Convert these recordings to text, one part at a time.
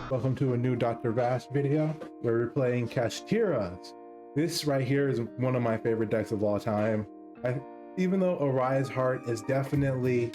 Welcome to a new Dr. Vash video where we're playing Kashtira. This right here is one of my favorite decks of all time. Even though Oria's Heart is definitely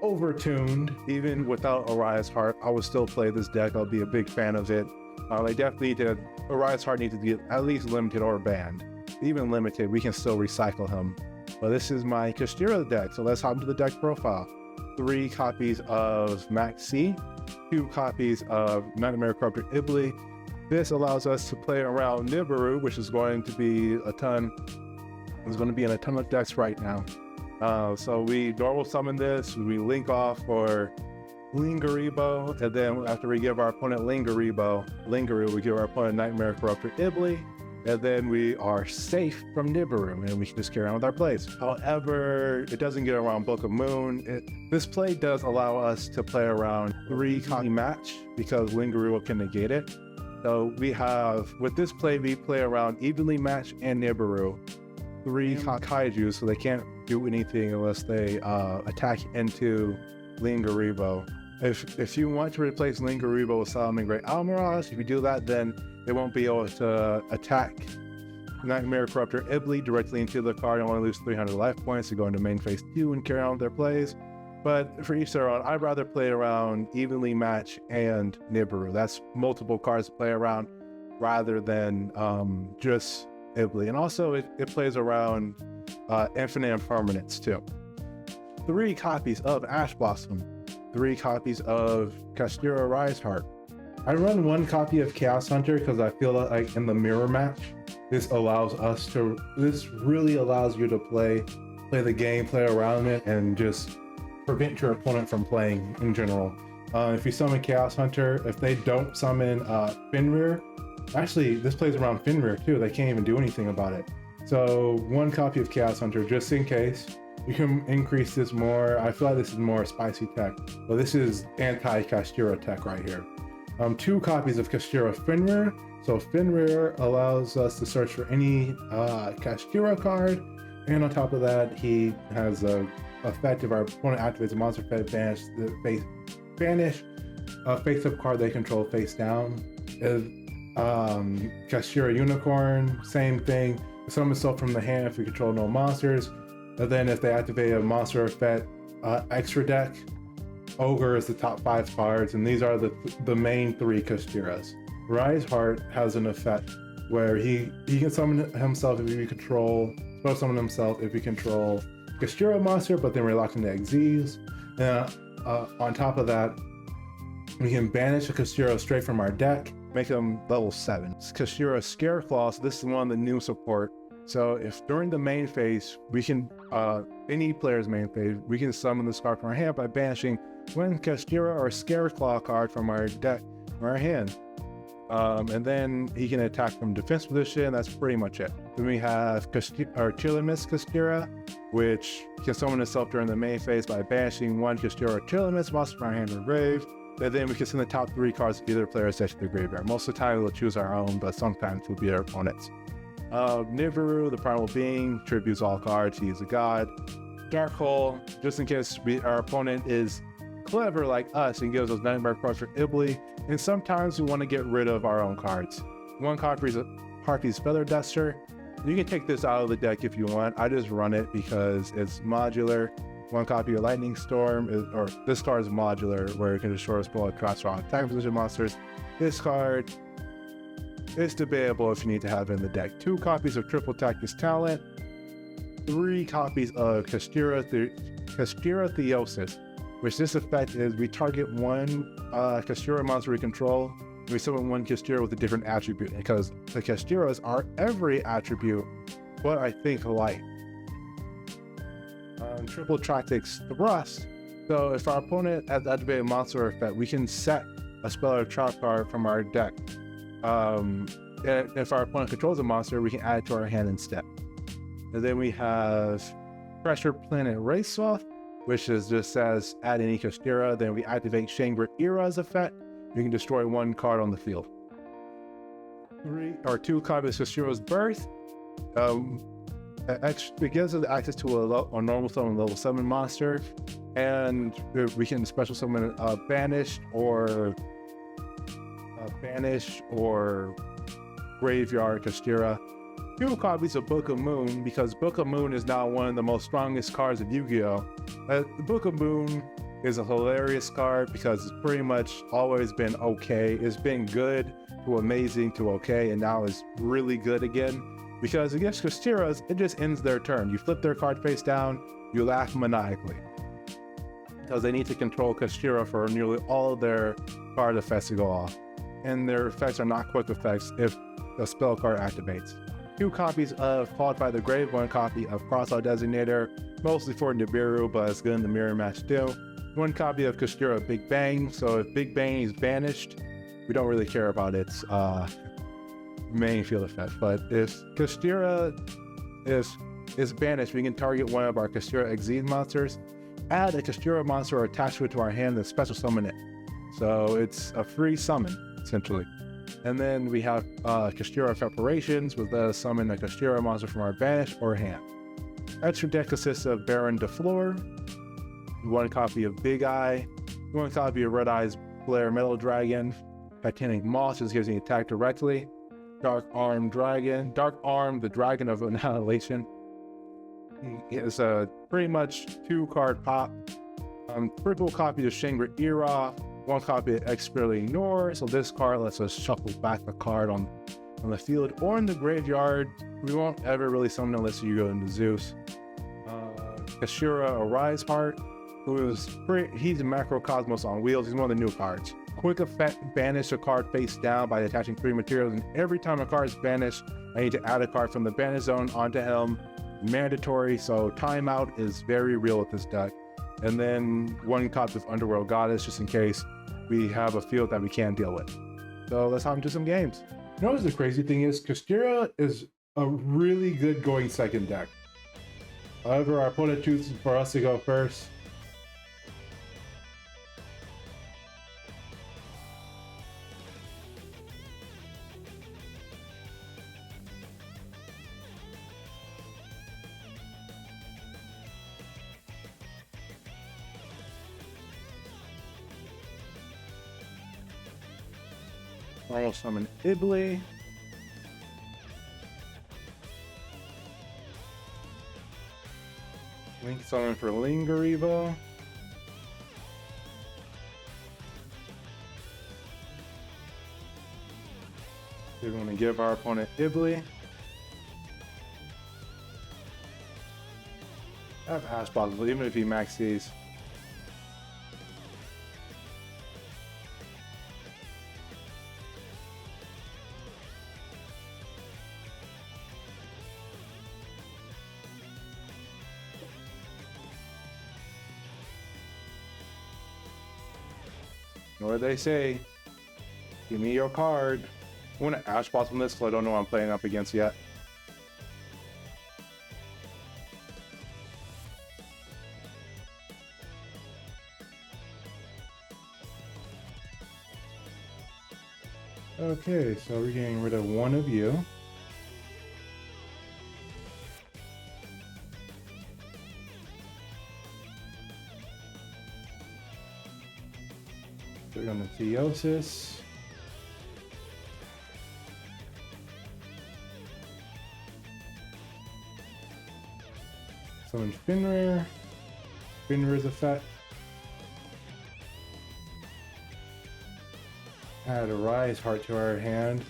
overtuned, even without Oria's Heart, I would still play this deck. I'll be a big fan of it. I definitely did. Oria's Heart needs to get at least limited or banned. Even limited, we can still recycle him. But this is my Kashtira deck, so let's hop into the deck profile. 3 copies of Max C, 2 copies of Nightmare Corruptor Ibli. This allows us to play around Nibiru, which is going to be a ton. It's going to be in a ton of decks right now. So we normal summon this, we link off for Lingaribo, and then after we give our opponent Lingaru, we give our opponent Nightmare Corruptor Ibli, and then we are safe from Nibiru, and we can just carry on with our plays. However, it doesn't get around Book of Moon. This play does allow us to play around 3 copy match, because Lingaru can negate it. So we have, with this play, we play around Evenly Match and Nibiru, 3 kaiju, so they can't do anything unless they attack into Lingaribo. If you want to replace Lingaribo with Solomon Great Almirage, if you do that, then they won't be able to attack Nightmare Corruptor Ibli directly into the card and only lose 300 life points to go into main phase 2 and carry on with their plays. But for each their own, I'd rather play around Evenly Match and Nibiru. That's multiple cards to play around rather than just Ibli. And also it plays around Infinite Impermanence too. 3 copies of Ash Blossom, 3 copies of Kashtira Rise Heart. I run 1 copy of Chaos Hunter because I feel like in the mirror match, this really allows you to play the game, play around it, and just prevent your opponent from playing in general. If you summon Chaos Hunter, if they don't summon Fenrir, actually this plays around Fenrir too, they can't even do anything about it. So 1 copy of Chaos Hunter just in case. You can increase this more. I feel like this is more spicy tech, but this is anti-Kashtira tech right here. 2 copies of Kashtira Fenrir. So Fenrir allows us to search for any Kashtira card, and on top of that, he has a effect if our opponent activates a monster effect, banish a face-up card they control face down. Kashtira Unicorn, same thing. Summon itself from the hand if we control no monsters. And then if they activate a monster effect extra deck, Ogre is the top 5 cards, and these are the main 3 Kashtiras. Rise Heart has an effect where he can summon himself if we control, spell summon himself if we control Kashtira monster, but then we're locked into XZs. On top of that, we can banish a Kashtira straight from our deck, make him level 7. Kashtira Scareclaw, so this is one of the new support. So if during the main phase, we can, any player's main phase, we can summon this card from our hand by banishing one Kashtira or Scareclaw card from our deck, from our hand. And then he can attack from defense position. That's pretty much it. Then we have Chilemis Kashtira, which can summon itself during the main phase by banishing 1 Kashtira or Chilemis monster from our hand or grave. And then we can send the top 3 cards of either player's deck to the graveyard. Most of the time we'll choose our own, but sometimes we'll be our opponents. Nibiru, the Primal Being, tributes all cards. He is a god. Dark Hole, just in case our opponent is clever like us and gives us Nightmare Corruptor Ibli, and sometimes we want to get rid of our own cards. 1 copy is Harpy's Feather Duster. You can take this out of the deck if you want. I just run it because it's modular. 1 copy of Lightning Storm, or this card is modular, where it can destroy a spell across strong attack position monsters. This card is debatable if you need to have it in the deck. 2 copies of Triple Tactics Talent, 3 copies of Kashtira Theosis, which this effect is we target 1 Kashtira monster we control, and we summon 1 Kashtira with a different attribute, because the Kashtiras are every attribute, but I think light. Triple Tactics Thrust, so if our opponent has activated a monster effect, we can set a spell or trap card from our deck. And if our opponent controls a monster, we can add it to our hand instead. And then we have Pressure Planet Raceoff, which is just says add any Kashtira, then we activate Shangri-Ira's effect. We can destroy 1 card on the field. 2 copies of Kashira's Birth. It gives us access to a normal summon level 7 monster, and we can special summon Banished or Banish or Graveyard Kashtira. 2 copies of Book of Moon, because Book of Moon is now one of the most strongest cards of Yu-Gi-Oh! The Book of Moon is a hilarious card because it's pretty much always been okay. It's been good to amazing to okay, and now it's really good again. Because against Kashtiras, it just ends their turn. You flip their card face down, you laugh maniacally. Because they need to control Kashtira for nearly all of their card effects to go off. And their effects are not quick effects if the spell card activates. 2 copies of Called by the Grave, 1 copy of Crossout Designator, mostly for Nibiru, but it's good in the mirror match too. 1 copy of Kashtira Big Bang, so if Big Bang is banished, we don't really care about its main field effect. But if Kashtira is banished, we can target one of our Kashtira Exceed monsters, add a Kashtira monster or attach to it to our hand, and special summon it. So it's a free summon, essentially. And then we have Kashtira Preparations, which let us summon a Kashtira monster from our banish or hand. Extra deck consists of Baron DeFleur, 1 copy of Big Eye, 1 copy of Red Eye's Blair Metal Dragon, Titanic Moss, just gives me attack directly, Dark Arm Dragon, Dark Arm, the Dragon of Annihilation. It's a pretty much 2-card pop. Triple copy of Shangri Era, 1 copy of Expertly Ignore. So this card lets us shuffle back a card on the field or in the graveyard. We won't ever really summon unless you go into Zeus. Kashtira Arise Heart, he's a Macrocosmos on wheels. He's one of the new cards. Quick effect, banish a card face down by attaching 3 materials, and every time a card is banished, I need to add a card from the banish zone onto him. Mandatory, so timeout is very real with this deck. And then 1 copy of Underworld Goddess, just in case we have a field that we can't deal with. So let's hop into some games. You know what the crazy thing is? Kashtira is a really good going second deck. However, our opponent chooses for us to go first. I will summon Ibli. Link summon for Lingeriva. We're going to give our opponent Ibli. I have Ash possible, even if he maxes. What do they say? Give me your card. I want to Ash Blossom this, so I don't know what I'm playing up against yet. Okay, so we're getting rid of 1 of you. We're going to Theosis. Summon Finrir. Finrir's effect. Add a Rise Heart to our hand.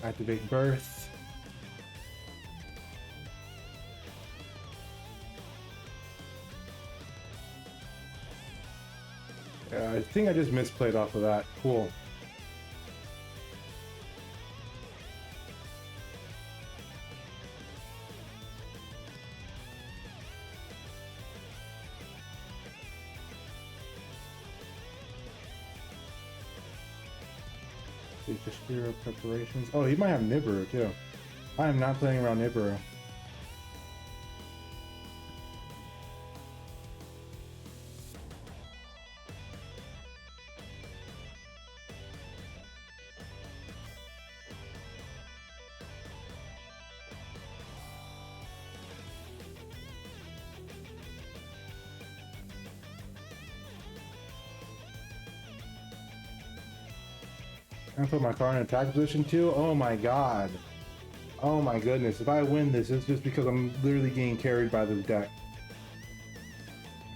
Activate Birth. I think I just misplayed off of that. Cool. Kashtira Preparations. Oh, he might have Nibiru too. I am not playing around Nibiru. I put my car in attack position too. Oh my god. Oh my goodness. If I win this, it's just because I'm literally getting carried by this deck.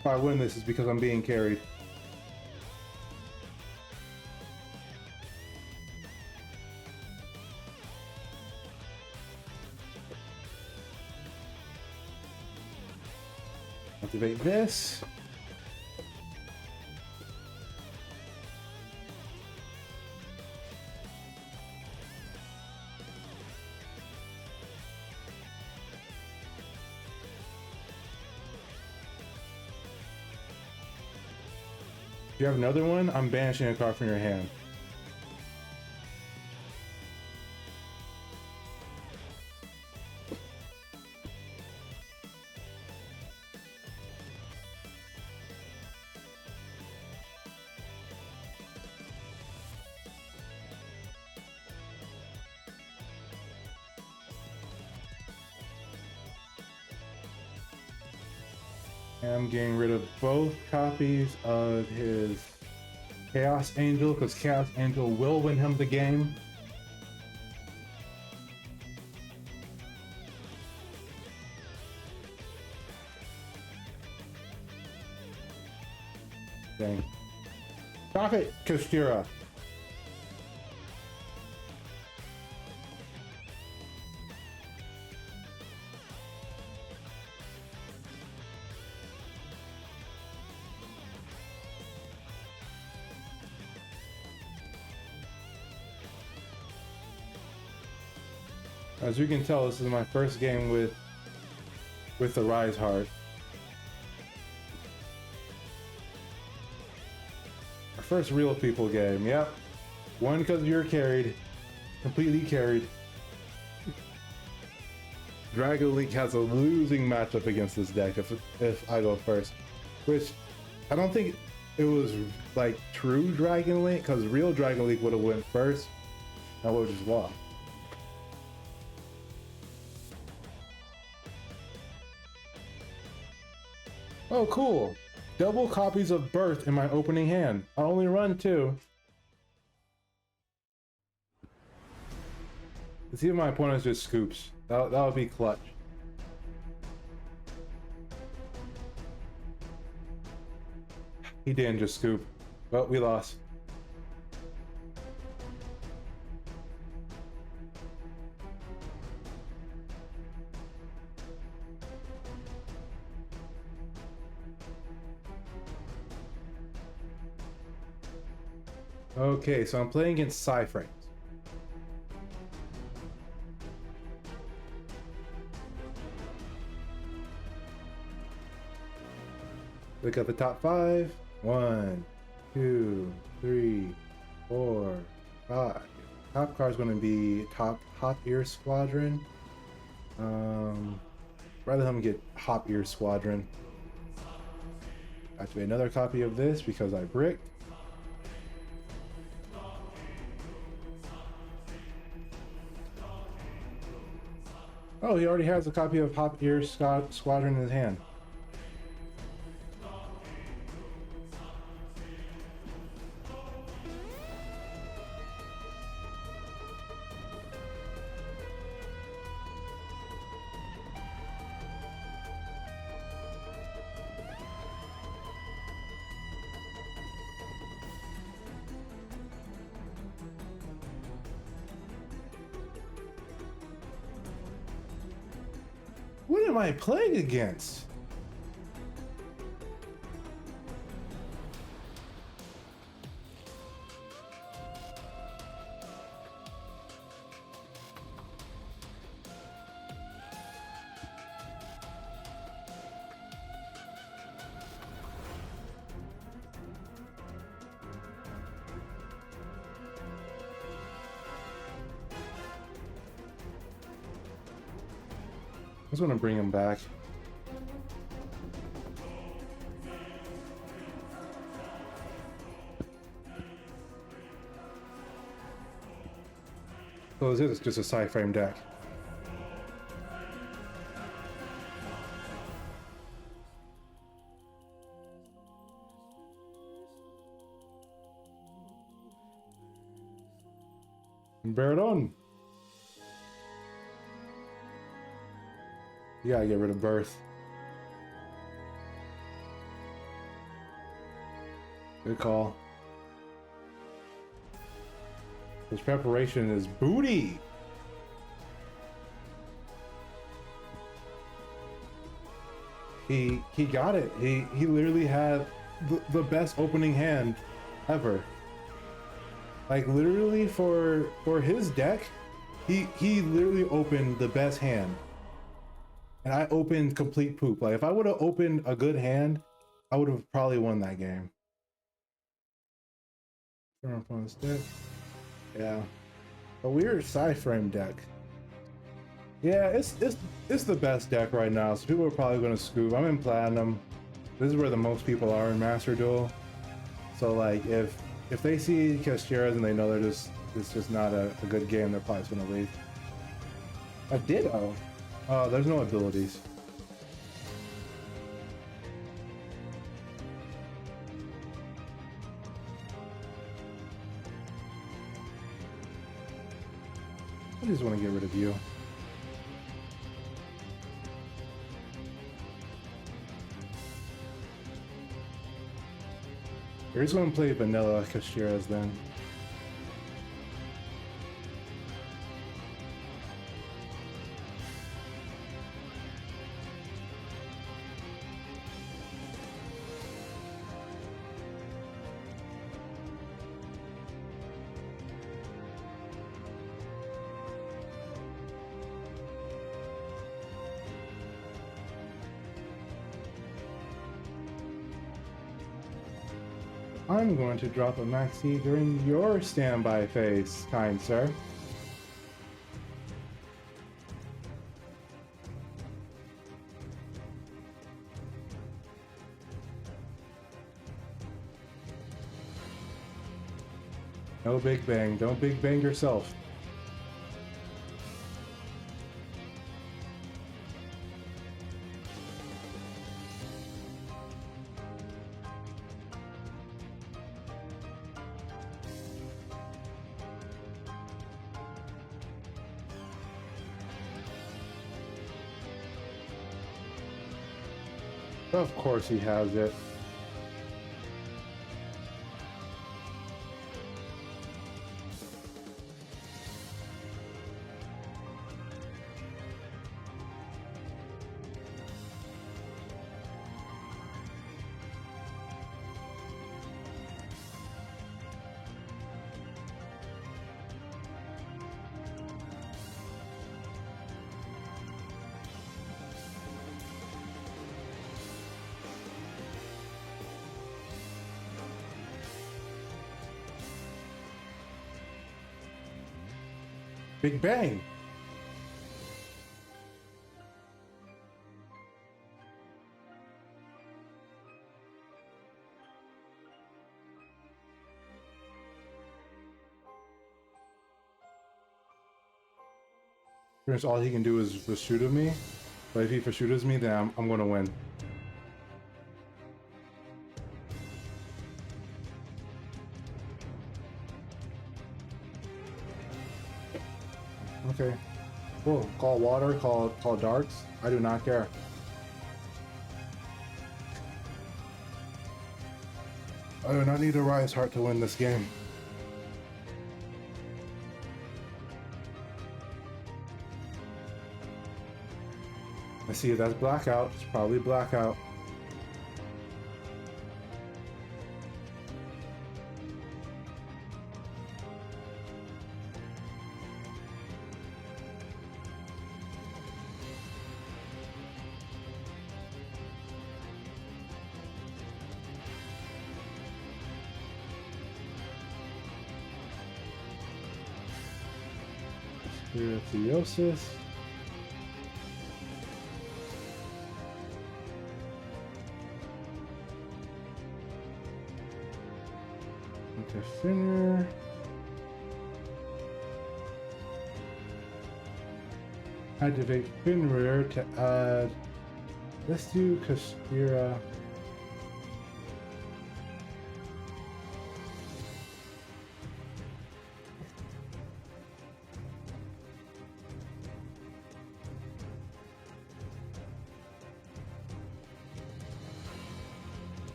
If I win this, it's because I'm being carried. Activate this. If you have another one, I'm banishing a card from your hand. I'm getting rid of both copies of his Chaos Angel, because Chaos Angel will win him the game. Dang. Stop it, Kashtira. As you can tell, this is my first game with the Rise Heart. Our first real people game, yep. One because you're carried, completely carried. Dragon Link has a losing matchup against this deck if I go first, which I don't think it was like true Dragon Link, because real Dragon Link would have went first, and I would have just lost. Oh, cool. Double copies of Birth in my opening hand. I only run 2. Let's see if my opponent just scoops. That would be clutch. He didn't just scoop. Well, we lost. Okay, so I'm playing against Psy-Frames. Look at the top 5. 1, 2, 3, 4, 5. Top card is going to be Hop Ear Squadron. Rather than get Hop Ear Squadron. Activate another copy of this because I bricked. Oh, he already has a copy of Hop Ear Squadron in his hand. What am I playing against? I was gonna bring him back. So this is just a Psy-Frame deck. Perdón. You gotta get rid of birth. Good call. His preparation is booty. He got it. He literally had the best opening hand ever. Like literally for his deck, he literally opened the best hand. And I opened complete poop. Like if I would have opened a good hand, I would have probably won that game. Turn up on this deck. Yeah. A weird sci-frame deck. Yeah, it's the best deck right now, so people are probably gonna scoop. I'm in Platinum. This is where the most people are in Master Duel. So like if they see Kashtira's and they know it's just not a good game, they're probably just gonna leave. A Ditto? There's no abilities. I just want to get rid of you. We're just going to play vanilla Kashtira's then. I'm going to drop a maxi during your standby phase, kind sir. No big bang. Don't big bang yourself. Of course he has it. Big bang. Pretty much all he can do is shoot at me, but if he shoots me, then I'm gonna win. Okay. Cool. Call water, call darks. I do not care. I do not need a Rise Heart to win this game. I see that's blackout. It's probably blackout. Theosis. Okay, Finner. Activate Finrear to add. Let's do Kashtira.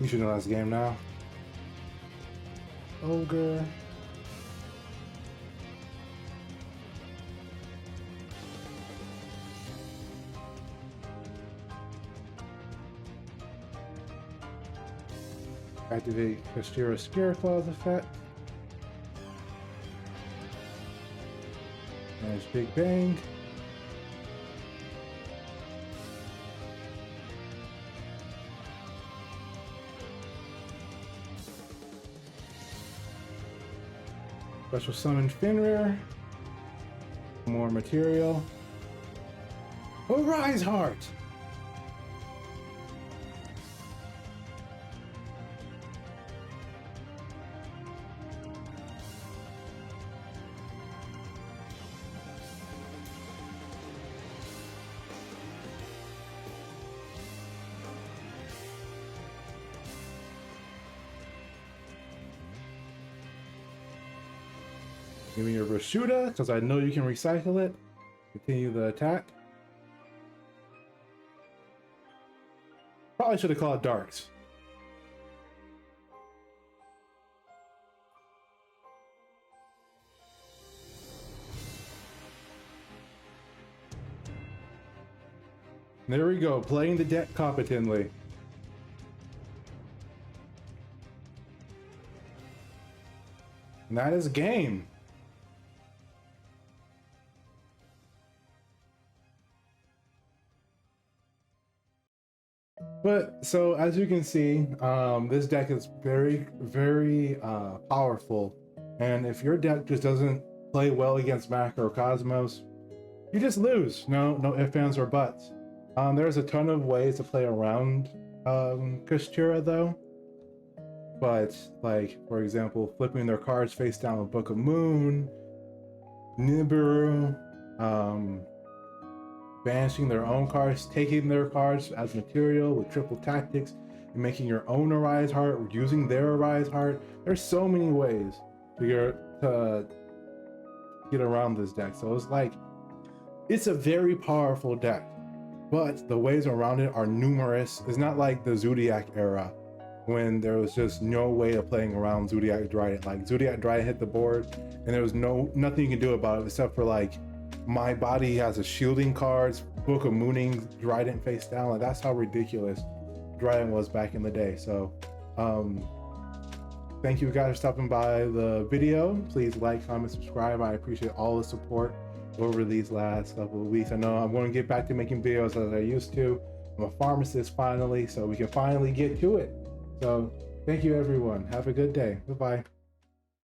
You should know this game now. Ogre. Activate Kashtira Scare Claws effect. There's Big Bang. Special summon Fenrir. More material. Arise Heart! Give me your Rashuda, because I know you can recycle it. Continue the attack. Probably should have called Darks. There we go, playing the deck competently. And that is game. But so as you can see, this deck is very, very powerful. And if your deck just doesn't play well against Macrocosmos, you just lose. No ifs, ands, or buts. There's a ton of ways to play around Kashtira though. But like, for example, flipping their cards face down with Book of Moon, Nibiru, banishing their own cards, taking their cards as material with triple tactics, and making your own Arise Heart, using their Arise Heart. There's so many ways to get around this deck. So it's like, it's a very powerful deck, but the ways around it are numerous. It's not like the Zodiac era, when there was just no way of playing around Zodiac Dryad. Like, Zodiac Dryad hit the board, and there was nothing you can do about it except for like, my body has a shielding cards, Book of Mooning, Dryad face down. Like, that's how ridiculous Dryad was back in the day. So thank you guys for stopping by the video. Please like, comment, subscribe. I appreciate all the support over these last couple of weeks. I know I'm going to get back to making videos as I used to. I'm a pharmacist finally, so we can finally get to it. So thank you everyone. Have a good day. Bye-bye.